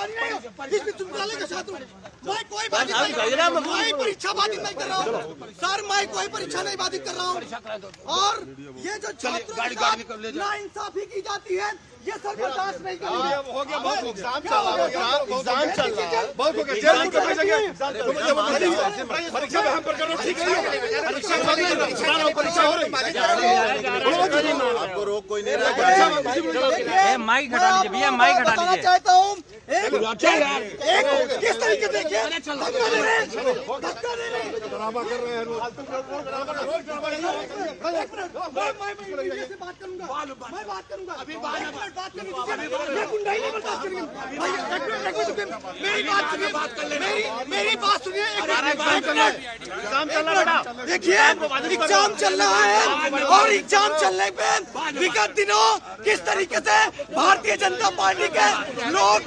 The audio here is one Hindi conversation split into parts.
पानी नहीं हो, इसमें विश्वविद्यालय का छात्र हूँ। मैं कोई बाधित नहीं कर रहा हूँ, मैं परीक्षा बाधित नहीं कर रहा हूँ सर, मैं कोई परीक्षा नहीं बाधित कर रहा हूँ। और ये जो छात्रों के साथ नाइंसाफी की जाती है, ये सर बर्दाश्त नहीं करेंगे। हो गया, बहुत एग्जाम चल रहा है, एग्जाम चल रहा है, बहुत हो गया, जेल को भेजेंगे। परीक्षा में हम पर करो, ठीक है, परीक्षा हो रही है, परीक्षा हो रही है, आपको रोक कोई नहीं रहा। माइक हटा लीजिए भैया, माइक हटा लीजिए। चाहता हूँ एक किस तरीके से धक्का दे रहे हैं, ड्रामा कर रहे हैं, मैं बात करूंगा, मैं बात करूंगा, अभी बात करनी ये गुंडाई नहीं बर्दाश्त करेंगे। मेरी बात सुनिए, मेरी बात सुनिए, एग्जाम चल रहा है, देखिए एग्जाम चल रहा है, और एग्जाम चलने पे विगत दिनों किस तरीके से भारतीय जनता पार्टी के लोग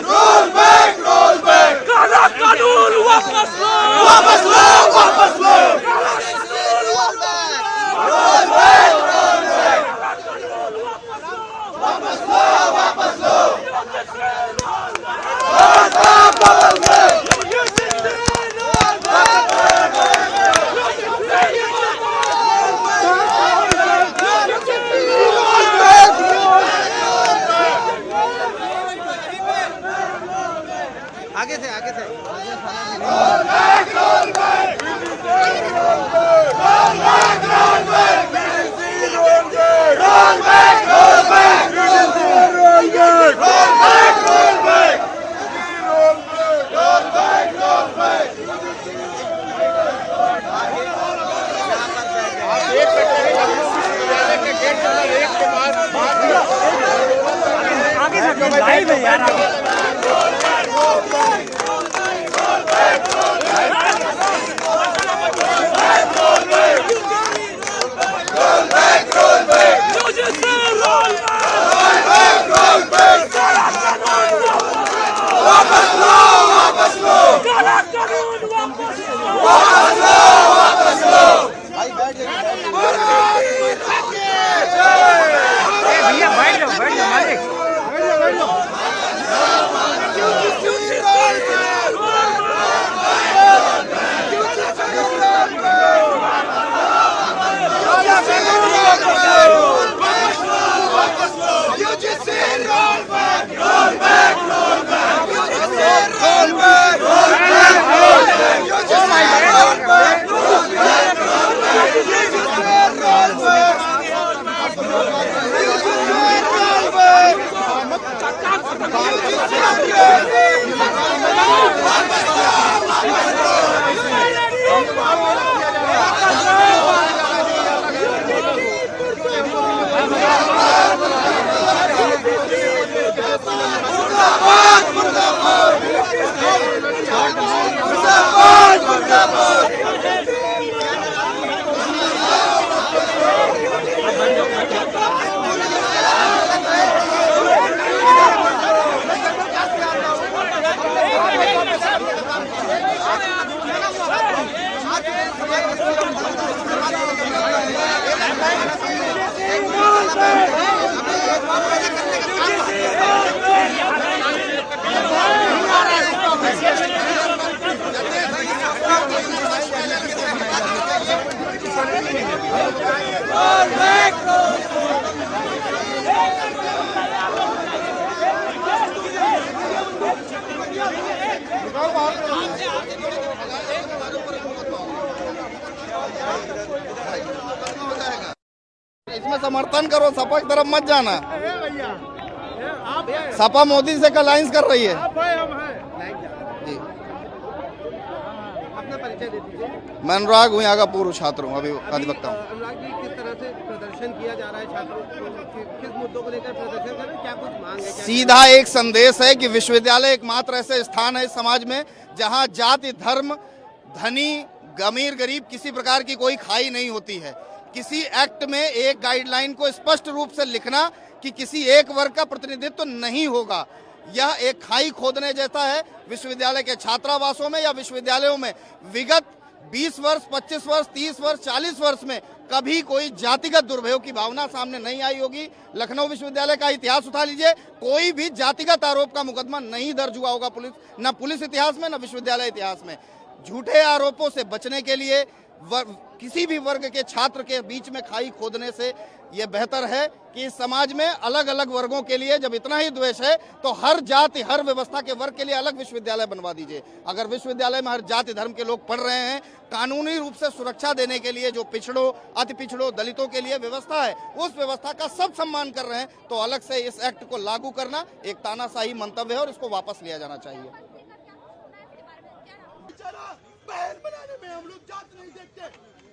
रोल बैक, काला कानून वापस लो, वापस लो, वापस लो, रोल बैक, वापस लो, वापस लो, आगे से आगे से लाइव है यार। भैया बैठ जाओ मालिक। इसमें समर्थन करो, सपा की तरफ मत जाना। सपा मोदी से अलायंस कर रही है। जी, अपना परिचय दे दीजिए। मैं अनुराग हूँ, यहाँ का पूर्व छात्र हूँ, अभी अधिवक्ता हूँ। अनुराग जी, किस तरह से प्रदर्शन किया जा रहा है छात्रों को, किस मुद्दों को लेकर प्रदर्शन कर रहे हैं, क्या कुछ मांग है? सीधा एक संदेश है कि विश्वविद्यालय एकमात्र ऐसे स्थान है इस समाज में जहाँ जाति, धर्म, धनी, अमीर, गरीब किसी प्रकार की कोई खाई नहीं होती है। किसी एक्ट में एक गाइडलाइन को स्पष्ट रूप से लिखना कि किसी एक वर्ग का प्रतिनिधित्व नहीं होगा, यह एक खाई खोदने जैसा है विश्वविद्यालय के छात्रावासों में या विश्वविद्यालयों में। विगत 20 वर्ष, 25 वर्ष, 30 वर्ष, 40 वर्ष में कभी कोई जातिगत दुर्भयोग की भावना सामने नहीं आई होगी। लखनऊ विश्वविद्यालय का इतिहास उठा लीजिए, कोई भी जातिगत आरोप का मुकदमा नहीं दर्ज हुआ होगा न पुलिस इतिहास में, न विश्वविद्यालय इतिहास में। झूठे आरोपों से बचने के लिए किसी भी वर्ग के छात्र के बीच में खाई खोदने से यह बेहतर है कि समाज में अलग अलग वर्गों के लिए जब इतना ही द्वेष है तो हर जाति, हर व्यवस्था के वर्ग के लिए अलग विश्वविद्यालय बनवा दीजिए। अगर विश्वविद्यालय में हर जाति धर्म के लोग पढ़ रहे हैं, कानूनी रूप से सुरक्षा देने के लिए जो पिछड़ों, अति पिछड़ों, दलितों के लिए व्यवस्था है, उस व्यवस्था का सब सम्मान कर रहे हैं, तो अलग से इस एक्ट को लागू करना एक तानाशाही मंतव्य है और इसको वापस लिया जाना चाहिए। बहन बनाने में हम लोग जात नहीं देखते।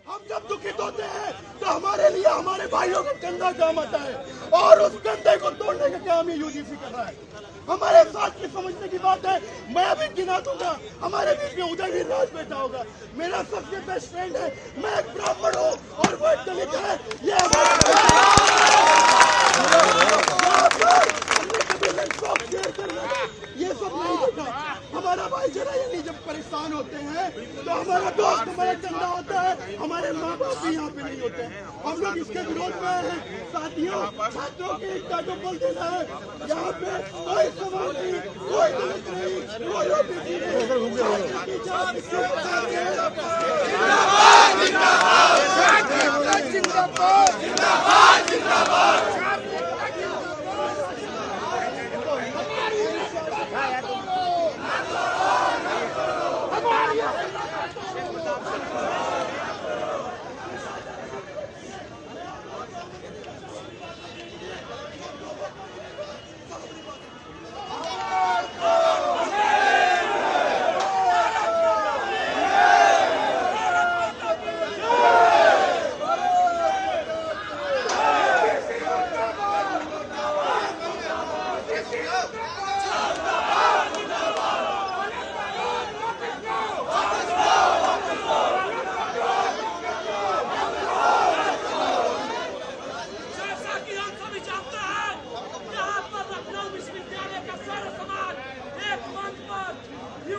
हम जब दुखित होते हैं तो हमारे लिए हमारे भाइयों का कंधा काम आता है और उस कंधे को तोड़ने का काम ये यूजीसी कर रहा है। हमारे साथ की समझने की बात है। मैं अभी गिना दूंगा, हमारे बीच में उदयवीर राज बैठा होगा, मेरा सबसे बेस्ट फ्रेंड है। मैं एक ब्राह्मण हूँ और वो एक दलित है। ये सब नहीं देखा। हमारा भाईचारा यानी जब परेशान होते हैं तो हमारा दोस्त, हमारा चंदा होता है, हमारे माँ बाप भी यहाँ पे नहीं होते हैं। हम लोग इसके विरोध में हैं। साथियों, छात्रों की एकता को बल देना है। यहाँ पे कोई समाज नहीं, कोई दलित नहीं, कोई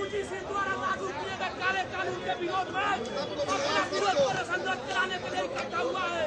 ओबीसी द्वारा लागू किए गए काले कानून के विरोध में अपना विरोध प्रदर्शन कराने के लिए इकट्ठा हुआ है।